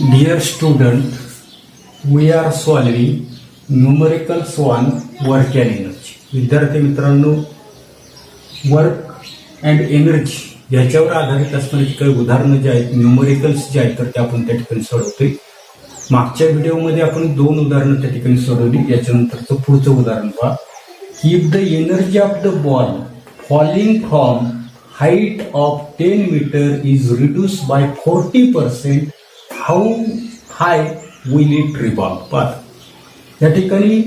Dear student, we are solving numericals on work and energy. विद्यार्थी मित्रांनो, work and energy याच्यावर आधारित असणारी काही उदाहरणं जे आहेत, न्यूमरिकल्स जे आहेत, तर ते आपण त्या ठिकाणी सोडवतोय. मागच्या व्हिडिओमध्ये आपण 2 उदाहरणं त्या ठिकाणी सोडवली. याच्यानंतरचं पुढचं उदाहरण पहा. If the energy of the ball falling from height of 10 metre is reduce by 40%, how high will it rebound. पहा, या ठिकाणी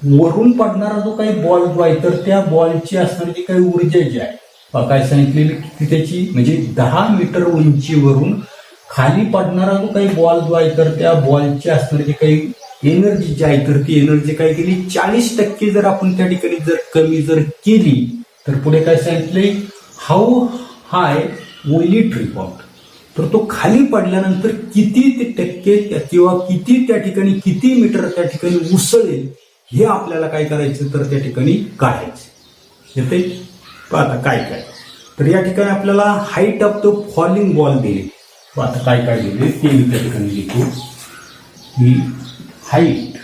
वरून पडणारा जो काही बॉल जो आहे, तर त्या बॉलची असणारी जी काही ऊर्जा जी आहे, काय सांगितलेली की त्याची म्हणजे 10 मीटर उंचीवरून खाली पडणारा जो काही बॉल जो आहे, तर त्या बॉलची असणारी जी काही एनर्जी जी आहे, तर ती एनर्जी काय केली 40% जर आपण त्या ठिकाणी जर कमी जर केली, तर पुढे काय सांगितले, हाऊ हाय विल इट रिबॉल्व. तर तो खाली पडल्यानंतर किती टक्के किंवा किती त्या ठिकाणी किती मीटर त्या ठिकाणी उसळेल, हे आपल्याला काय करायचं, तर त्या ठिकाणी काढायचं. येते आता काय काय. तर या ठिकाणी आपल्याला height of the falling ball दिली. आता काय काय दिले ते मी त्या ठिकाणी लिहितो. ही हाईट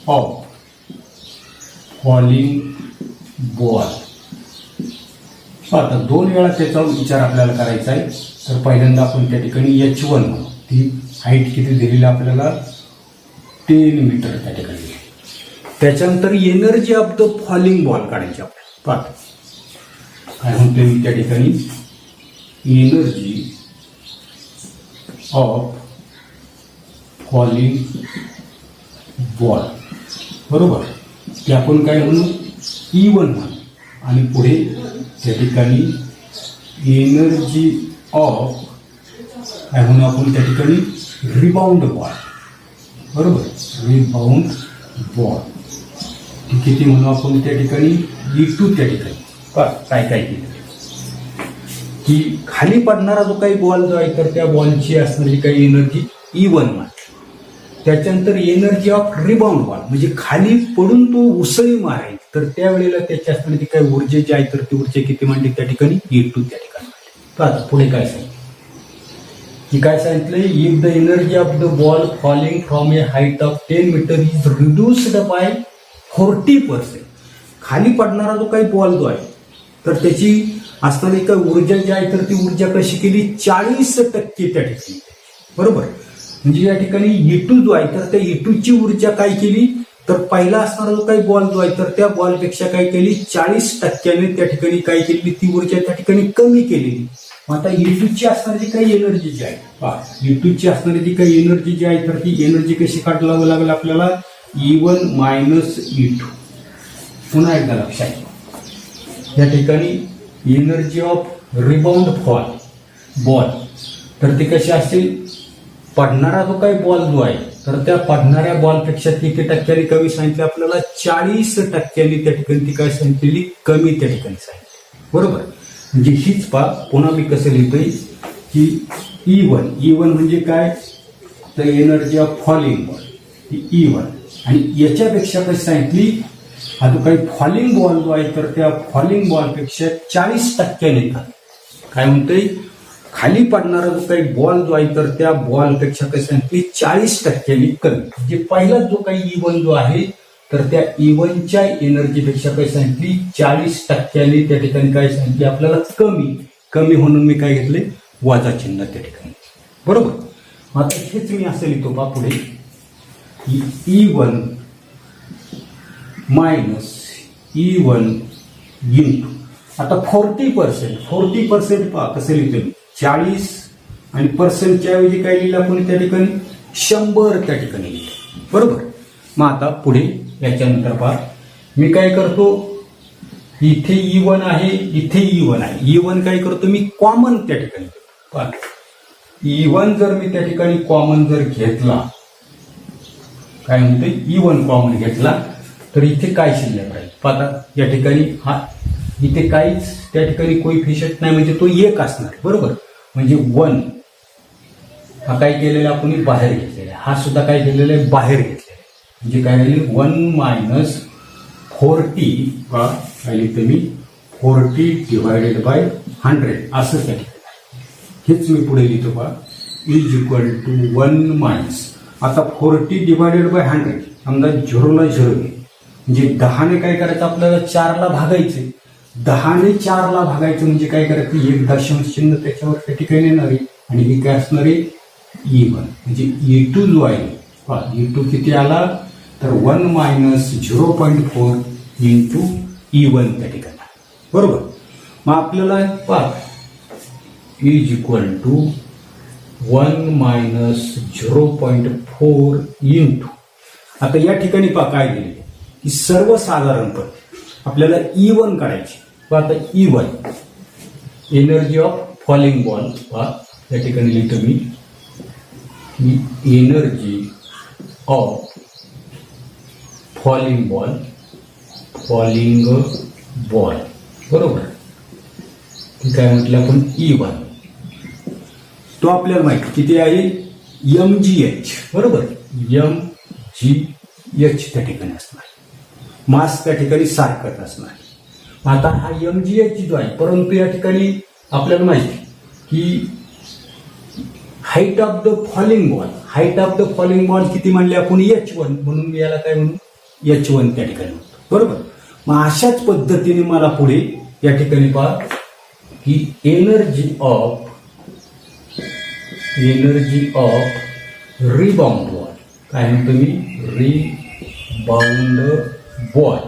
ऑफ फॉलिंग बॉल. आता 2 वेळा त्याचा विचार आपल्याला करायचा आहे. तर पहिल्यांदा आपण त्या ठिकाणी H1 ती हाईट किती दिलेली आपल्याला 10 मीटर त्या ठिकाणी. त्याच्यानंतर energy of the falling ball काढायची आपल्याला. पाहता काय म्हणतोय मी त्या ठिकाणी, एनर्जी ऑफ फॉलिंग बॉल, बरोबर. ते आपण काय म्हणू, E1 म्हणू. आणि पुढे त्या ठिकाणी एनर्जी ऑफ काय म्हणू आपण त्या ठिकाणी, रिबाउंड बॉल, बरोबर. रिबाउंड बॉल किती म्हणू आपण त्या ठिकाणी, E2 त्या ठिकाणी. काय काय केलं की खाली पडणारा जो काही बॉल जो आहे, तर त्या बॉलची असणारी काही एनर्जी E1 मारली. त्याच्यानंतर एनर्जी ऑफ रिबाउंड बॉल म्हणजे खाली पडून तो उसळी मारेल, तर त्यावेळेला त्याची असणारी काही ऊर्जा जी आहे, तर ती ऊर्जा किती मांडली त्या ठिकाणी, E2 त्या ठिकाणी. तर आता पुढे काय सांगितलं की काय सांगितलंय, if the energy of the ball falling from a height of 10 metre is reduced by 40%. खाली पडणारा जो काही बॉल जो आहे, तर त्याची असणारी काही ऊर्जा जी आहे, तर ती ऊर्जा कशी केली 40% त्या ठिकाणी, बरोबर. म्हणजे या ठिकाणी E2 जो आहे, तर त्या E2 ची ऊर्जा काय केली, तर पहिला असणारा जो काही बॉल जो आहे, तर त्या बॉलपेक्षा काय केली 40% त्या ठिकाणी काय केली, ती ऊर्जा त्या ठिकाणी कमी केलेली. आता E2 ची असणारी जी काही एनर्जी जी आहे, E2 ची असणारी जी काही एनर्जी जी आहे, तर ती एनर्जी कशी काढावं लागेल आपल्याला, E1 मायनस E2. पुन्हा एकदा लक्षात घ्या, या ठिकाणी एनर्जी ऑफ रिबाउंड बॉल, तर ती कशी असेल, पडणारा जो काही बॉल जो आहे, तर त्या पडणाऱ्या बॉलपेक्षा किती टक्क्यांनी कमी सांगितले आपल्याला, 40% त्या ठिकाणी ती काय सांगितलेली, कमी त्या ठिकाणी सांगितली, बरोबर. म्हणजे हीच पुन्हा मी कसं लिहितोय की E1 म्हणजे काय, तर energy of falling ball he E1. आणि याच्यापेक्षा कशी सांगितली, हा जो काही फॉलिंग बॉल जो आहे, तर त्या फॉलिंग बॉलपेक्षा 40% काय म्हणतोय, खाली पडणारा जो काही बॉल जो आहे, तर त्या बॉलपेक्षा कशी सांगितली 40% कमी. म्हणजे पहिला जो काही E1 जो आहे, तर त्या E1च्या एनर्जीपेक्षा काय सांगितली 40% त्या ठिकाणी काय सांगितली आपल्याला कमी म्हणून मी काय घेतले, वजा चिन्ह त्या ठिकाणी, बरोबर. आता हेच मी असं लिहितो पहा पुढे, E1 मायनस E1 इंटू. आता 40% पहा कसं लिहितो मी, 40 आणि पर्सेंटच्या ऐवजी काय लिहिलं आपण त्या ठिकाणी 100 त्या ठिकाणी लिहिलं, बरोबर. मग आता पुढे याच्यानंतर पहा, मी काय करतो, इथे E1 आहे, इथे E1 आहे. E1 काय करतो मी कॉमन त्या ठिकाणी पहा. E1 जर मी त्या ठिकाणी कॉमन जर घेतला, काय म्हणते, E1 कॉमन घेतला, तर इथे काय शिल्लक राहील. पाहता या ठिकाणी हा इथे काहीच त्या ठिकाणी कोइफिशियंट नाही, म्हणजे तो 1 असणार, बरोबर. म्हणजे 1 हा काय केलेला आपण बाहेर घेतलेला, हा सुद्धा काय केलेला आहे बाहेर घेतलेला. म्हणजे काय राहिले 1 मायनस 40 काय लिहितो मी 40 डिवायडेड बाय 100 असं त्या ठिकाणी. हेच मी पुढे लिहितो पहा, इज इक्वल टू 1 मायनस, आता 40 डिवायडेड बाय 100, समजा 0ला 0 आहे, म्हणजे 10ने काय करायचं आपल्याला 4ला भागायचे, 10ने 4ला भागायचं म्हणजे काय करायचं, एक दशांश चिन्ह त्याच्यावर त्या ठिकाणी येणार आहे आणि हे काय असणार आहे E1, म्हणजे E2 जो आहे E2 किती आला तर 1 मायनस 0.4 इंटू E1 त्या ठिकाणी, बरोबर. मग आपल्याला पहा is equal to 1 minus 0.4 into, आता या ठिकाणी पहा काय दिले की सर्वसाधारणपणे आपल्याला E1 काढायची. आता E1 energy of falling ball, पहा या ठिकाणी लिहितो मी एनर्जी ऑफ फॉलिंग बॉल, बरोबर. ठीक आहे, म्हटलं आपण E1 तो आपल्याला माहिती किती आहे mgh, बरोबर. mgh त्या ठिकाणी असणार, मास त्या ठिकाणी सारखंच असणार. आता हा mgh जो आहे, परंतु या ठिकाणी आपल्याला माहिती की height of the falling ball किती म्हणले आपण h1, म्हणून मी याला काय म्हणू h1 त्या ठिकाणी म्हणतो, बरोबर. मग अशाच पद्धतीने मला पुढे या ठिकाणी पहा की एनर्जी ऑफ रिबाउंड बॉल, काय म्हणतो मी रिबाउंड बॉल,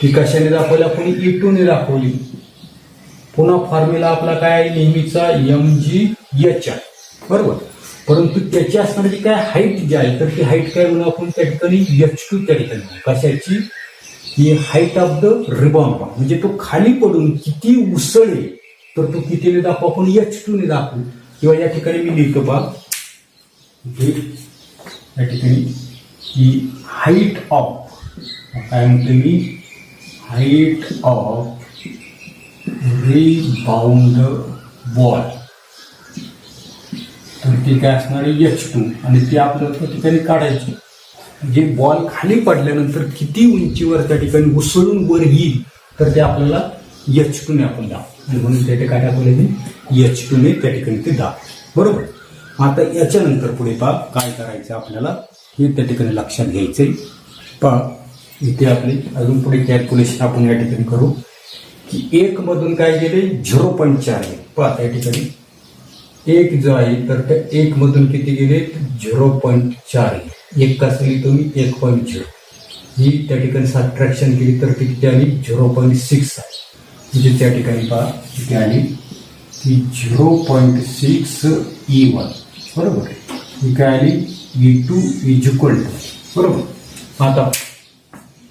ती कशाने दाखवली आपण E2 ने दाखवली. पुन्हा फॉर्म्युला आपला काय नेहमीचा mgh आहे, बरोबर. परंतु त्याची असणारी काय हाईट जी आहे तर ती हाईट काय म्हणून आपण त्या ठिकाणी h2 त्या ठिकाणी, कशाची ही height of the rebound ball, म्हणजे तो खाली पडून किती उसळेल तर तो कितीने दाखवू आपण h2 ने दाखवू. किंवा या ठिकाणी मी लिहितो पहा या ठिकाणी की हाईट ऑफ, काय म्हणतो मी हाईट ऑफ रिबाउंड बॉल, तर ती काय असणार आहे h2 आणि ती आपल्याला त्या ठिकाणी काढायची. जे बॉल खाली पडल्यानंतर किती उंचीवर त्या ठिकाणी उसळून वर येईल तर ते आपल्याला h2 ने आपण दाखवू, आणि म्हणून त्या ठिकाणी आपल्याला h2 ने त्या ठिकाणी ते दाखवू, बरोबर. आता याच्यानंतर पुढे पहा काय करायचं आपल्याला हे त्या ठिकाणी लक्षात घ्यायचंय. पहा इथे आपली अजून पुढे कॅल्क्युलेशन आपण या ठिकाणी करू की 1 मधून काय गेले 0.4 आहे. पहा त्या ठिकाणी 1 जो आहे तर त्या 1 मधून किती गेले 0.4 आहे. 1 कसं लिहितो मी 1.0, ही त्या ठिकाणी सबट्रॅक्शन केली तर ती किती आली 0.6 आहे. म्हणजे त्या ठिकाणी पहा किती आली की 0.6 E1, बरोबर. ही काय आली E2 इज इक्वल टू, बरोबर. आता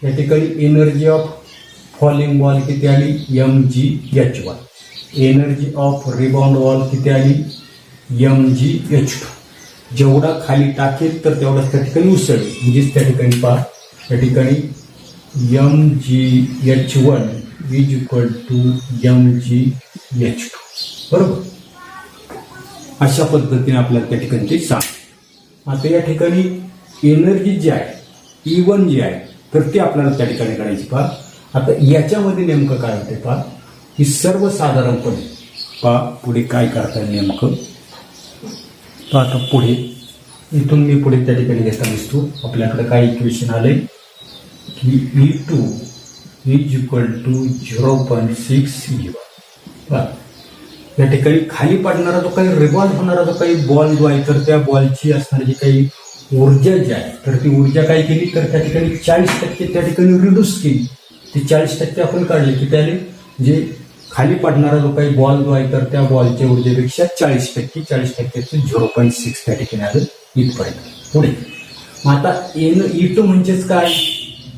या ठिकाणी एनर्जी ऑफ फॉलिंग बॉल किती आली mgh1, energy of rebound ball किती आली mgh2. जेवढा खाली टाकेल तर तेवढाच त्या ठिकाणी उसळेल, म्हणजेच त्या ठिकाणी पहा त्या ठिकाणी mgh1 is equal to mgh2, बरोबर. अशा पद्धतीने आपल्याला त्या ठिकाणी ते सांग. आता या ठिकाणी एनर्जी जी आहे E1 जी आहे तर ती आपल्याला त्या ठिकाणी काढायची. पहा आता याच्यामध्ये नेमकं काय होते पहा की सर्वसाधारणपणे पहा पुढे काय करता येईल नेमकं. पहा आता पुढे इथून मी पुढे त्या ठिकाणी घेता दिसतो आपल्याकडे काय इक्वेशन आले की E2 is equal to 0.6 E1. पहा या ठिकाणी खाली पडणारा जो काही रिव्हॉल्व होणारा जो काही बॉल जो आहे तर त्या बॉलची असणारी काही ऊर्जा जी आहे तर ती ऊर्जा काय केली तर त्या ठिकाणी 40% त्या ठिकाणी रिड्यूस केली. ती 40% आपण काढली की त्याने जे खाली पडणारा जो काही बॉल जो आहे तर त्या बॉलच्या ऊर्जेपेक्षा 40% 0.6 त्या ठिकाणी आलं इथपर्यंत. पुढे मग आता E2 म्हणजेच काय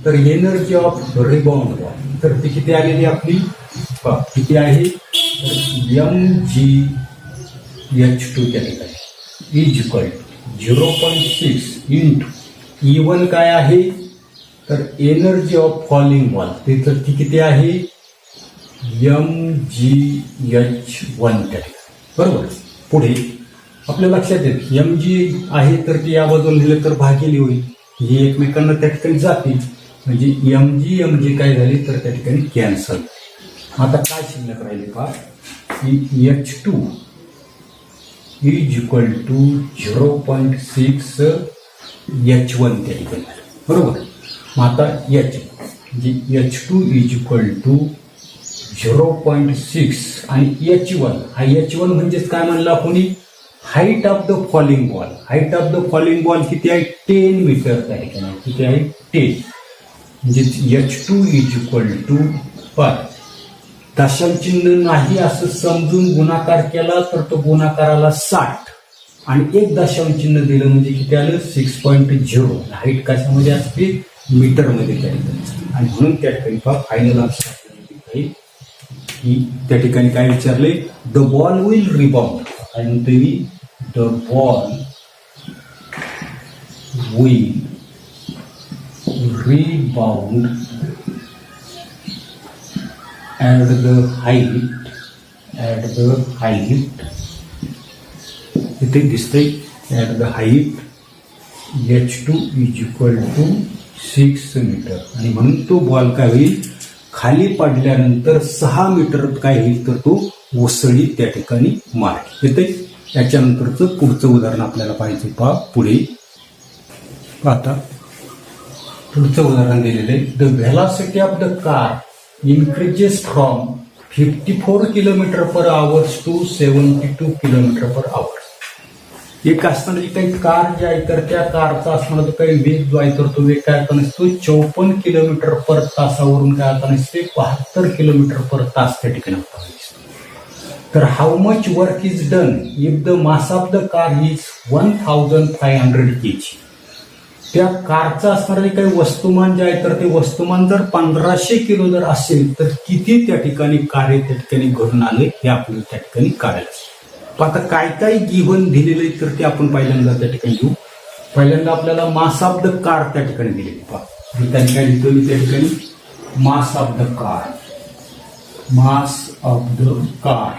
तर एनर्जी ऑफ रिबाउंड बॉल, तर ती किती आलेली आपली किती आहे mgh2 त्या ठिकाणी इज इक्वल 0.6 इंटू E1 काय आहे तर एनर्जी ऑफ फॉलिंग बॉल ते तर ती किती आहे mgh1 त्या ठिकाणी, बरोबर. पुढे आपल्या लक्षात येत mg आहे तर ती या बाजूला लिहिलं तर भागिले होईल, ही एकमेकांना त्या ठिकाणी जातील म्हणजे mg काय झाली तर त्या ठिकाणी कॅन्सल. आता काय शिल्लक राहिले पहा की h2 is equal to 0.6 H1 त्या ठिकाणी, बरोबर. मग आता H म्हणजे H2 इज इक्वल टू 0.6 आणि H1 हा H1 म्हणजेच काय म्हणलं आपण, height of the falling ball. Height of the falling ball किती आहे, 10 मीटर त्या ठिकाणी, किती आहे 10. म्हणजे H2 इज इक्वल टू पर दशांचिन्ह नाही असं समजून गुणाकार केला तर तो गुणाकाराला 60 आणि एक दशांचिन्ह दिलं म्हणजे किती आलं 6.0. हाईट कशामध्ये असते, मीटरमध्ये त्या ठिकाणी. आणि म्हणून त्या ठिकाणी फायनल आन्सर आहे की त्या ठिकाणी काय विचारले, द बॉल विल रिबाउंड. काय म्हणतोय मी, the ball will rebound at the height इथे दिसतंय at the height H2 is equal to 6 metre. आणि म्हणून तो बॉल काय होईल, खाली पडल्यानंतर 6 मीटर काय होईल तर तो ओसळी त्या ठिकाणी मार येते. याच्यानंतरचं पुढचं उदाहरण आपल्याला पाहिजे पहा पुढे. आता पुढचं उदाहरण दिलेलं आहे, the velocity of the car increases from 54 kilometre per hours to 72 kilometre per hours. एक असताना काही कार जे आहे तर त्या कारचा असणारा जो काही वेग जो आहे तर तो वेग काय आता नसतो 54 किलोमीटर पर तासावरून काय आता नसते 72 किलोमीटर पर तास त्या ठिकाणी होता. तर how much work is done if the mass of the car is 1500 kg. त्या कारचं असणारे काही वस्तुमान जे आहे तर ते वस्तुमान जर 1500 किलो जर असेल तर किती त्या ठिकाणी कार्य त्या ठिकाणी घडून आले हे आपल्याला त्या ठिकाणी काढायचं. आता काय काय गिव्हन दिलेलं आहे तर ते आपण पहिल्यांदा त्या ठिकाणी घेऊ. पहिल्यांदा आपल्याला मास ऑफ द कार त्या ठिकाणी दिलेली पहा. त्यांनी काय लिहितो मी त्या ठिकाणी, mass of the car. Mass of the car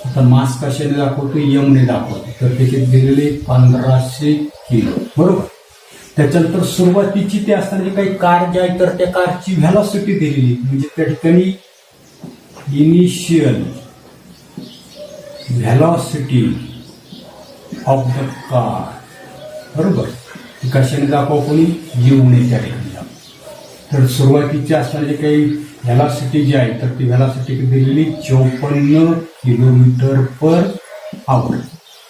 आता मास कशाने दाखवतो, एम ने दाखवतो. तर त्याच्यात दिलेले 1500 किलो, बरोबर. त्याच्यानंतर सुरुवातीची ते असताना काही कार जे आहे तर त्या कारची व्हेलॉसिटी दिलेली, म्हणजे त्या ठिकाणी initial velocity of the car, बरोबर. कशाने दाखवा कोणी, जीवने त्या ठिकाणी दाखव. तर सुरुवातीची असणारी काही व्हेलॉसिटी जी आहे तर ती व्हेलॉसिटी दिलेली 54 किलोमीटर पर आवर.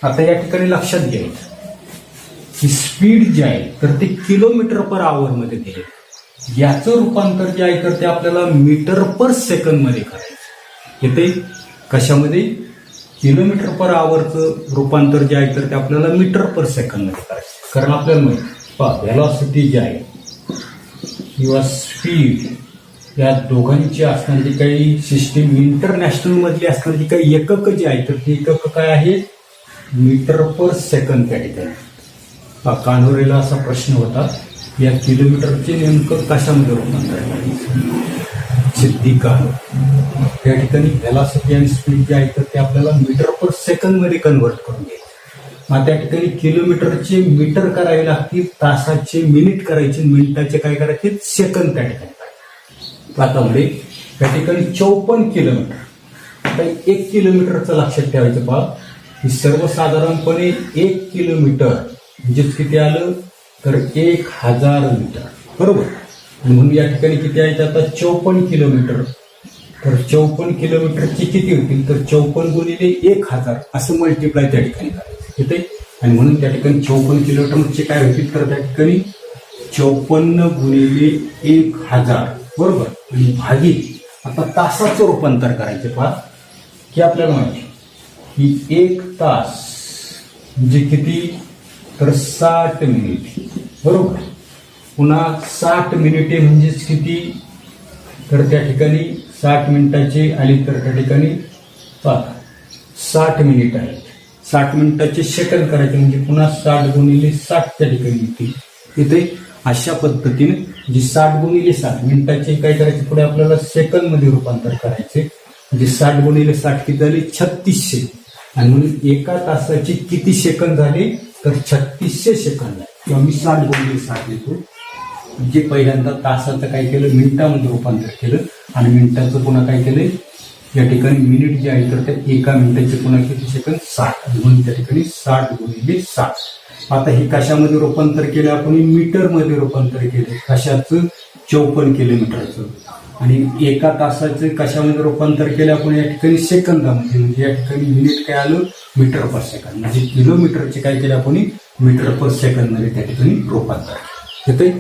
आता या ठिकाणी लक्षात घ्यायचं की स्पीड जे आहे तर ते किलोमीटर पर आवर मध्ये दिले. याचं रूपांतर जे आहे तर ते आपल्याला मीटर पर सेकंद मध्ये करायचं. येते कशामध्ये, किलोमीटर पर आवरचं रूपांतर जे आहे तर ते आपल्याला मीटर पर सेकंद मध्ये करायचं. कारण आपल्याला माहिती व्हेलॉसिटी जी आहे किंवा स्पीड या दोघांची असणारी काही सिस्टीम इंटरनॅशनल मधली असणारी काही एकक जे आहे तर ती एकक काय आहे, मीटर पर सेकंद त्या ठिकाणी. कान्होरेला असा प्रश्न होता, या किलोमीटरचे नेमकं कशामध्ये रूपांतर करायचं, सिद्धी कान्होरे. त्या ठिकाणी व्हेलॉसिटी आणि स्पीड जे आहे तर ते आपल्याला मीटर पर सेकंद मध्ये कन्व्हर्ट करून घ्यायचं. मग त्या ठिकाणी किलोमीटरचे मीटर करावे लागतील, तासाचे मिनिट करायचे, मिनिटाचे काय करायचे सेकंद त्या ठिकाणी. आता म्हणजे त्या ठिकाणी 54 किलोमीटर. आता 1 किलोमीटरचं लक्षात ठेवायचं पहा, की सर्वसाधारणपणे 1 किलोमीटर म्हणजेच किती आलं तर 1000 मीटर, बरोबर. म्हणून या ठिकाणी किती आहे आता 54 किलोमीटर. तर 54 किलोमीटरची किती होतील तर 54 गुणिले 1000 असं मल्टिप्लाय त्या ठिकाणी करायचं येते. आणि म्हणून त्या ठिकाणी 54 किलोमीटरचे काय होतील तर त्या ठिकाणी 54 गुणिले 1000, बरोबर. आणि भागिले आता तासाचं रूपांतर करायचे पहा, की आपल्याला माहिती की 1 तास म्हणजे किती तर 60 मिनिट, बरोबर. पुन्हा 60 मिनिटे म्हणजेच किती तर त्या ठिकाणी 60 मिनिटाचे आली तर त्या ठिकाणी 60 मिनिट आहेत. 60 मिनिटाचे सेकंद करायचे म्हणजे पुन्हा 60 गुणिले 60 त्या ठिकाणी येतील. इथे अशा पद्धतीने जी 60 गुणिले 60 मिनिटाचे काय करायचे पुढे आपल्याला सेकंद मध्ये रूपांतर करायचे. म्हणजे 60 गुणिले 60 किती झाले 3600. आणि म्हणून एका तासाचे किती सेकंद झाले तर 3600 सेकंद आहे. किंवा मी 60 गुणिले 60 देतो. म्हणजे पहिल्यांदा तासाचं काय केलं मिनिटामध्ये रूपांतर केलं आणि मिनिटाचं पुन्हा काय केलं या ठिकाणी मिनिट जे आहे तर त्या एका मिनिटाचे पुन्हा किती सेकंद 60 म्हणून त्या ठिकाणी 60 गुणिले 60. आता हे कशामध्ये रूपांतर केलं आपण मीटरमध्ये रूपांतर केलं. कशाचं 54 किलोमीटरचं. आणि एका तासाचं कशामध्ये रूपांतर केलं आपण या ठिकाणी सेकंदामध्ये. म्हणजे या ठिकाणी मिनिट काय आलं मीटर पर सेकंद. म्हणजे किलोमीटरचे काय केलं आपण मीटर पर सेकंद मध्ये त्या ठिकाणी रूपांतर येते.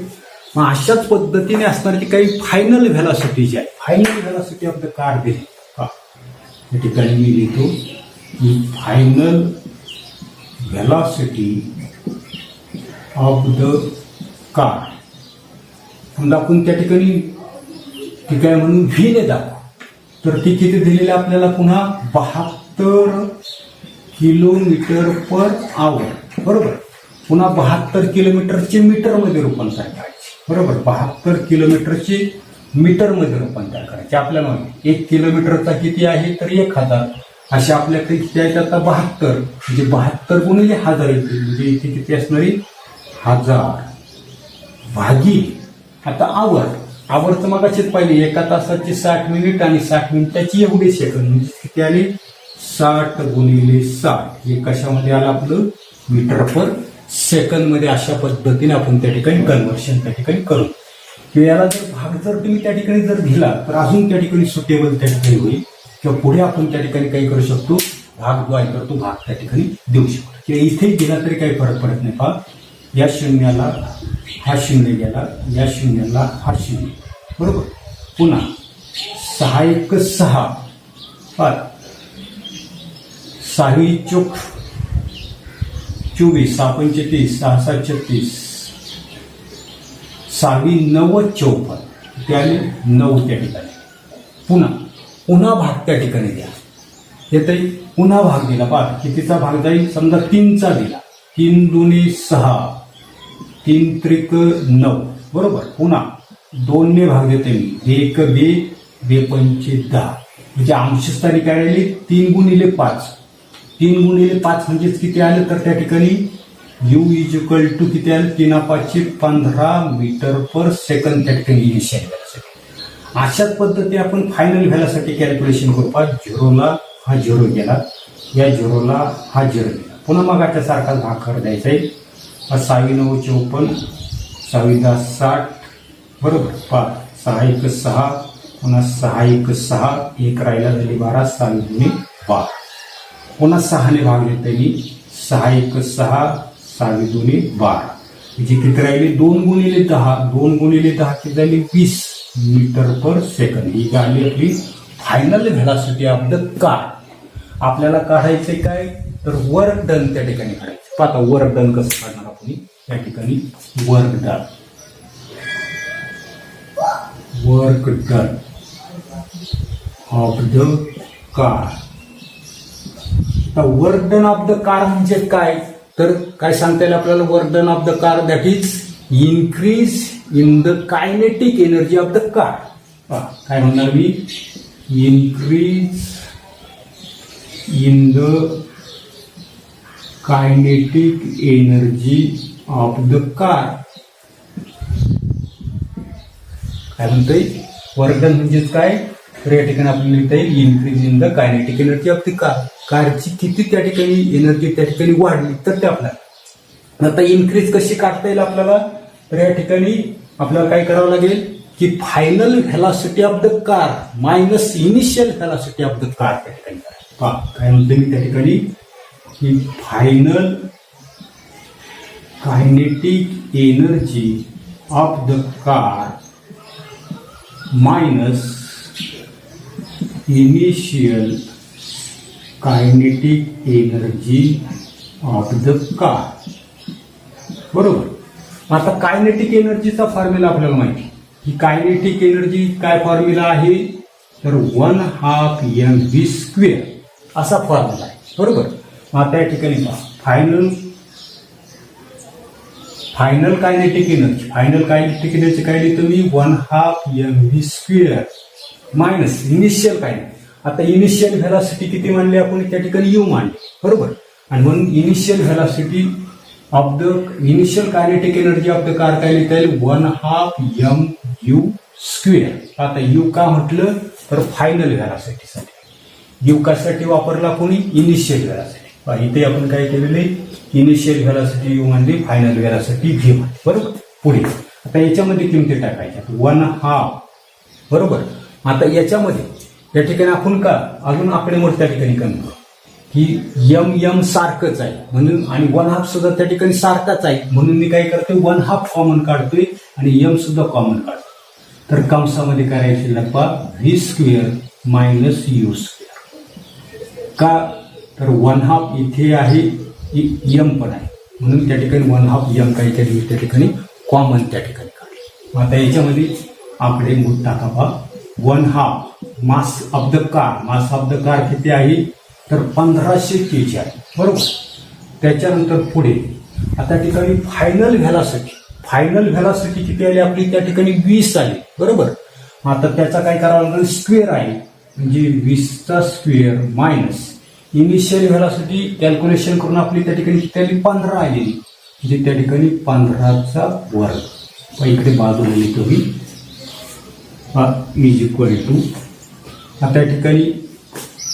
मग अशाच पद्धतीने असणारी काही फायनल व्हेलॉसिटी जी आहे final velocity of the car दिली का या ठिकाणी मी लिहितो की final velocity of the car. समजा आपण त्या ठिकाणी ठीक आहे म्हणून व्ही ने दाखवू तर ती किती दिलेली आपल्याला पुन्हा 72 किलोमीटर पर आवर. बरोबर. पुन्हा 72 किलोमीटरचे मीटरमध्ये रूपांतर करायचे. बरोबर. 72 किलोमीटरचे मीटरमध्ये रूपांतर करायचे. आपल्याला 1 किलोमीटरचा किती आहे तर 1000. अशा आपल्याकडे किती आहेत आता 72. म्हणजे 72 गुणिले 1000 येतील. म्हणजे इथे किती असणारी 1000 भागी आता आवर. आवर्त मग असेच पाहिले एका तासाचे 60 मिनिट आणि 60 मिनिटाची एवढे सेकंद. म्हणजे किती आले 60 गुणिले 60. हे कशामध्ये आलं आपलं मीटर पर सेकंद मध्ये. अशा पद्धतीने आपण त्या ठिकाणी कन्व्हर्शन त्या ठिकाणी करू. किंवा याला जर भाग जर तुम्ही त्या ठिकाणी जर दिला तर अजून त्या ठिकाणी सुटेबल त्या ठिकाणी होईल. किंवा पुढे आपण त्या ठिकाणी काही करू शकतो भाग जो आहे तर तो भाग त्या ठिकाणी देऊ शकतो. किंवा इथे गेला तरी काही फरक पडत नाही. पहा या शून्याला हा शून्य गेला या शून्याला हा शून्य. बरोबर. पुन्हा 6 1 6 6 चोक 24 6 पंचे 30 6 7 36 6 9 54 ते आले 9 त्या ठिकाणी. पुन्हा भाग त्या ठिकाणी द्या. येते पुन्हा भाग दिला. पहा कितीचा भाग जाईल समजा 3चा दिला. 3 दुनी 6 3 त्रिक 9. बरोबर. पुन्हा 2 ने भाग देते मी 1 2 2 पंचे 10. म्हणजे अंशस्थानी काय राहिली 3 गुणिले 5. 3 गुणिले 5 म्हणजेच किती आलं तर त्या ठिकाणी यू इज इक्वल टू किती आलं 3 5 15 मीटर पर सेकंद त्या ठिकाणी इनिशियल व्हेलॉसिटी. अशाच पद्धती आपण फायनल व्हेलॉसिटी कॅल्क्युलेशन करू. पहा झिरोला हा झिरो गेला या झिरोला हा झिरो गेला. पुन्हा मग आता सारखाच भाग कर द्यायचा आहे. 6 9 54 6 10 60. बरोबर. 6 1 6 पुन्हा 6 1 6 1 राहिला झाली 12 6 2 12. पुन्हा 6 ने भाग देते मी 6 1 6 6 2 12. म्हणजे किती राहिले 2 गुणिले 10 2 गुणिले 10 किती झाली 20 मीटर पर सेकंद. ही झाली आपली final velocity of the car. आपल्याला काढायचे काय तर वर्क डन त्या ठिकाणी काढायचं. पाहता वर्क डन कसं काढणार आपण या ठिकाणी work done of the car. Work done of the car म्हणजे काय तर काय सांगता येईल आपल्याला work done of the car that is increase in the kinetic energy of the car. काय म्हणणार मी increase in the kinetic energy of the car. काय म्हणतोय वर्क डन म्हणजेच काय तर या ठिकाणी आपल्याला लिहिता येईल increase in the kinetic energy of the car. कारची किती त्या ठिकाणी एनर्जी त्या ठिकाणी वाढली तर ते आपल्याला आता इन्क्रीज कशी काढता येईल आपल्याला तर या ठिकाणी आपल्याला काय करावं लागेल की final velocity of the car minus initial velocity of the car त्या ठिकाणी पहा काय म्हणतो मी त्या ठिकाणी की final kinetic energy of the car minus initial kinetic energy of the car. बरोबर. आता कायनेटिक एनर्जीचा फॉर्म्युला आपल्याला माहिती की कायनेटिक एनर्जी काय फॉर्म्युला आहे तर 1/2 mv² असा फॉर्म्युला आहे. बरोबर. आता या ठिकाणी फायनल कायनेटिक एनर्जी काय लिहितो मी 1/2 mv² मायनस इनिशियल कायनेटिक. आता इनिशियल व्हेलॉसिटी किती मानली आपण त्या ठिकाणी यू मानली. बरोबर. आणि म्हणून initial velocity of the initial kinetic energy of the car काय लिहिता येईल 1/2 mv². आता यू का म्हटलं तर फायनल व्हेलॉसिटीसाठी यू कशासाठी वापरला कोणी इनिशियल व्हेलॉसिटी. इथे आपण काय केलेले इनिशियल व्हेलॉसिटी यू म्हणजे फायनल व्हेलॉसिटी व्ही म्हणजे. बरोबर. पुढे आता याच्यामध्ये किमती टाकायच्या 1/2. बरोबर. आता याच्यामध्ये या ठिकाणी आपण का अजून आकडेमोड त्या ठिकाणी कमी करू की एम सारखंच आहे म्हणून आणि 1/2 सुद्धा त्या ठिकाणी सारखाच आहे म्हणून मी काय करतोय 1/2 कॉमन काढतोय आणि एम सुद्धा कॉमन काढतोय. तर कंसामध्ये करायचे लपा V square minus U square. का तर 1/2 इथे आहे एम पण आहे म्हणून त्या ठिकाणी 1/2 एम काही केली त्या ठिकाणी कॉमन त्या ठिकाणी काढले. आता याच्यामध्ये आकडेमोड टाका पहा 1/2 मास ऑफ द कार किती आहे तर 1500 kg आहे. बरोबर. त्याच्यानंतर पुढे आता ठिकाणी फायनल व्हेलॉसिटी किती आली आपली त्या ठिकाणी 20 आली. बरोबर. आता त्याचा काय करावं लागेल स्क्वेअर आहे म्हणजे 20चा square minus initial velocity calculation करून आपली त्या ठिकाणी किती आली 15 आलेली म्हणजे त्या ठिकाणी 15चा वर्ग. इकडे बाजूला लिहितो मी इज इक्वल टू. आता त्या ठिकाणी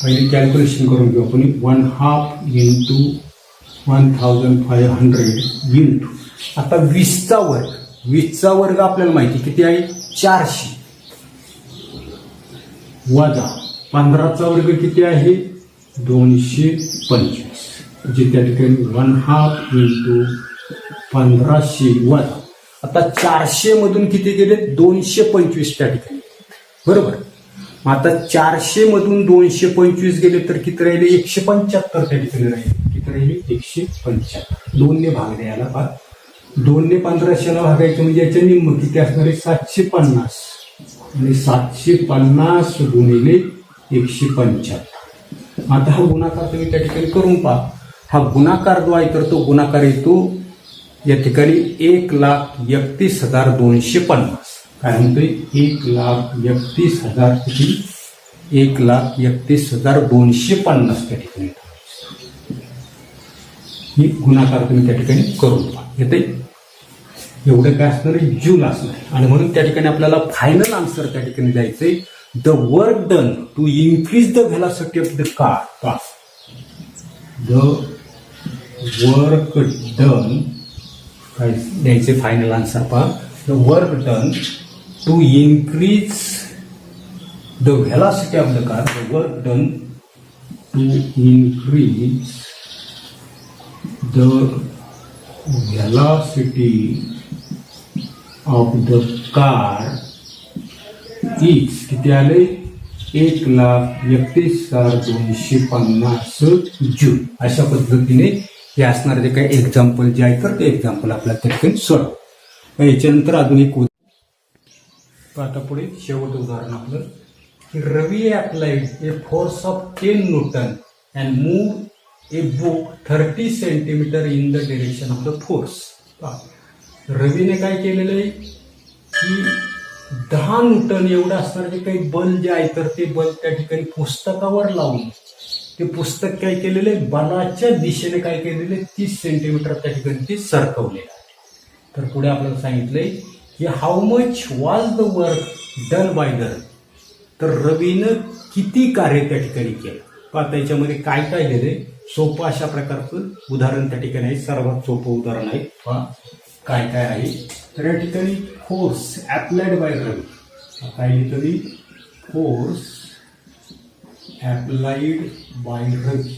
पहिले कॅल्क्युलेशन करून घेऊ आपण 1/2 इंटू 1500 इंटू आता 20चा वर्ग आपल्याला माहिती किती आहे 400 वजा 15चा वर्ग किती आहे 225 म्हणजे त्या ठिकाणी 1/2 इंटू 1500 वजा आता 400 मधून किती गेले 225 त्या ठिकाणी. बरोबर. आता 400 मधून 225 गेले तर किती राहिले 175 त्या ठिकाणी राहिले. किती राहिले 175. 2 ने भाग द्यायला पहा 2 ने 1500ला भागायचं म्हणजे याच्या निम्म किती असणार आहे 750 आणि 750 गुणिले 175. आता हा गुणाकार तुम्ही त्या ठिकाणी करून पहा. हा गुणाकार जो आहे तर तो गुणाकार येतो या ठिकाणी 1,31,250. काय म्हणतोय 1,31,000 किती 1,31,250 त्या ठिकाणी. ही गुणाकार तुम्ही त्या ठिकाणी करून पहा. येते एवढं काय असणार आहे जूल असणार आहे आणि म्हणून त्या ठिकाणी आपल्याला फायनल आन्सर त्या ठिकाणी द्यायचंय the work done to increase the velocity of the car. The work done काय द्यायचे फायनल आन्सर पहा the work done to increase the velocity of the car, the work done to increase the velocity of the car is किती आले 1,31,250 joule. अशा पद्धतीने हे असणार जे काही एक्झाम्पल जे आहे तर ते एक्झाम्पल आपल्याला त्या ठिकाणी सोडव. याच्यानंतर अजून एक आता पुढे शेवट उदाहरण आपलं की Ravi applied a force of 10 newton and move a book 30 centimetre in the direction of the force. रवीने काय केलेलं आहे की 10 न्यूटन एवढं असणार जे काही बल जे आहे तर ते बल त्या ठिकाणी पुस्तकावर लावून ते पुस्तक काय केलेलं आहे बलाच्या दिशेने काय केलेलं 30 सेंटीमीटर त्या ठिकाणी ते सरकवलेलं आहे. तर पुढे आपल्याला सांगितलंय की how much was the work done by the Ravi. तर रवीनं किती कार्य त्या ठिकाणी केलं. आता याच्यामध्ये काय काय दिले सोपं अशा प्रकारचं उदाहरण त्या ठिकाणी आहे. सर्वात सोपं उदाहरण आहे काय काय आहे तर या ठिकाणी फोर्स अप्लाइड बाय रवी. काय लिहितो मी फोर्स अप्लाइड बाय रवी.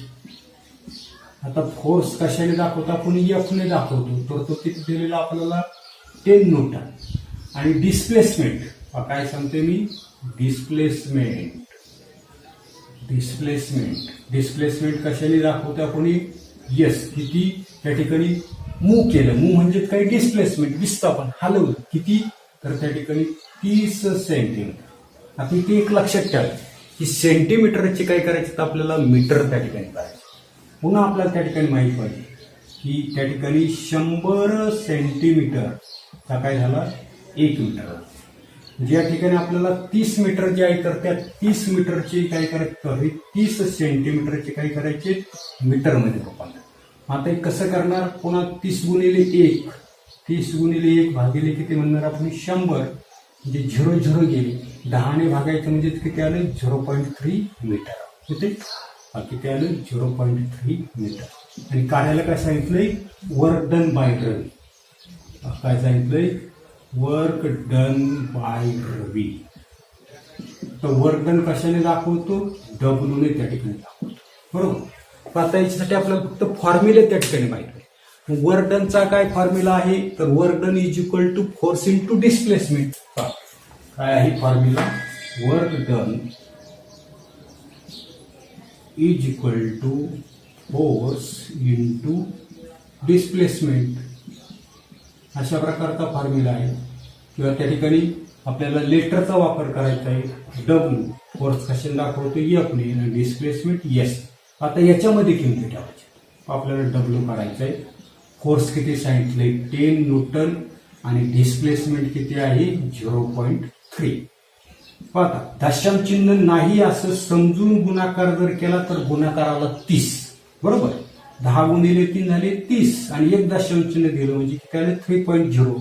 आता फोर्स कशाने दाखवतो आपण एफ ने दाखवतो तर तो किती दिलेला आपल्याला 10 न्यूटन आणि डिस्प्लेसमेंट काय सांगते मी डिस्प्लेसमेंट कशाने दाखवतो आपण येस किती त्या ठिकाणी मूव्ह केलं. मूव्ह म्हणजे काही डिस्प्लेसमेंट विस्थापन हलवलं किती तर त्या ठिकाणी 30 सेंटीमीटर. आता इथे एक लक्षात ठेवा की सेंटीमीटरचे काय करायचे तर आपल्याला मीटर त्या ठिकाणी करायचं. पुन्हा आपल्याला त्या ठिकाणी माहित पाहिजे की त्या ठिकाणी 100 सेंटीमीटर काय झाला 1 मीटर. म्हणजे या ठिकाणी आपल्याला 30 मीटर जे आहे तर त्या 30 मीटरचे काय करायचे 30 सेंटीमीटरचे काय करायचे मीटरमध्ये रूपांतर. आता हे कसं करणार पुन्हा 30 गुणिले 1 भागिले किती म्हणणार आपण 100 म्हणजे 0 गेले 10 ने भागायचं म्हणजे किती आले 0.3 मीटर. किती किती आलं 0.3 मीटर. आणि कार्याला काय सांगितलंय वर्क डन बाय रवी. काय सांगितलंय वर्क डन बाय रवी. तर वर्क डन कशाने दाखवतो डब्ल्यूने त्या ठिकाणी दाखवतो बरोबर. आता याच्यासाठी आपल्याला फक्त फॉर्म्युले त्या ठिकाणी माहिती आहे. वर्क डनचा काय फॉर्म्युला आहे तर work done is equal to force into displacement. काय आहे formula work done is equal to force into displacement. अशा प्रकारचा फॉर्म्युला आहे. किंवा त्या ठिकाणी आपल्याला लेटरचा वापर करायचा आहे. डब्ल्यू फोर्स कशाने दाखवतो एफ ने आणि डिस्प्लेसमेंट एस. आता याच्यामध्ये किमती ठेवायची. आपल्याला डब्ल्यू काढायचा आहे. फोर्स किती सांगितलंय 10 न्यूटन आणि डिस्प्लेसमेंट किती आहे 0.3. आता दशांश चिन्ह नाही असं समजून गुणाकार जर केला तर गुणाकाराला 30 बरोबर. 10 गुणिले 3 झाले 30 आणि एक दशांश चिन्ह दिलं म्हणजे किती आले 3.0.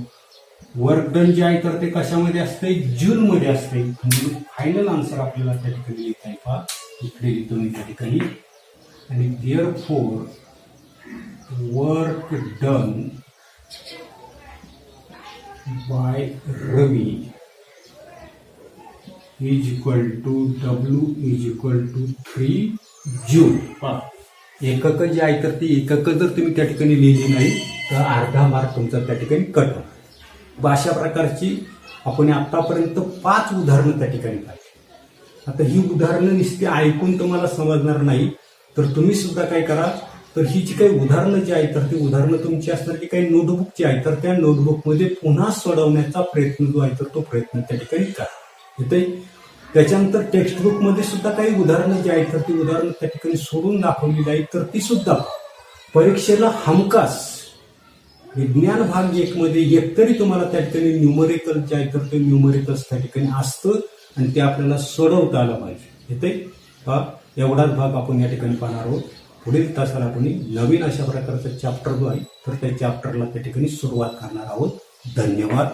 वर्क डन जे आहे तर ते कशामध्ये असते जूल मध्ये असते. म्हणजे फायनल आन्सर आपल्याला त्या ठिकाणी लिहिता आहे पहा इकडे लिहितो मी त्या ठिकाणी. आणि therefore work done by Ravi is equal to W is equal to 3 joule. एकक जे आहे तर ती एकक जर तुम्ही त्या ठिकाणी लिहिली नाही तर अर्धा मार्क तुमचा त्या ठिकाणी कट होणार. अशा प्रकारची आपण आतापर्यंत 5 उदाहरणं त्या ठिकाणी पाहिली. आता ही उदाहरणं नुसती ऐकून तुम्हाला समजणार नाही तर तुम्ही सुद्धा काय करा तर ही जी काही उदाहरणं जी आहेत तर ती उदाहरणं तुमची असणार की काही नोटबुकची आहे तर त्या नोटबुकमध्ये पुन्हा सोडवण्याचा प्रयत्न जो आहे तर तो प्रयत्न त्या ठिकाणी करा. इथे त्याच्यानंतर टेक्स्टबुकमध्ये सुद्धा काही उदाहरणं जी आहेत तर ती उदाहरणं त्या ठिकाणी सोडून दाखवलेली आहेत तर ती सुद्धा परीक्षेला हमखास विज्ञान भाग 1 मध्ये एकतरी तुम्हाला त्या ठिकाणी न्यूमरिकल जे आहे तर ते न्यूमरिकल्स त्या ठिकाणी असतं आणि ते आपल्याला सोडवता आलं पाहिजे. इथे एवढाच भाग आपण या ठिकाणी पाहणार आहोत. पुढील तासाला आपण नवीन अशा प्रकारचा चॅप्टर जो आहे तर त्या चॅप्टरला त्या ठिकाणी सुरुवात करणार आहोत. धन्यवाद.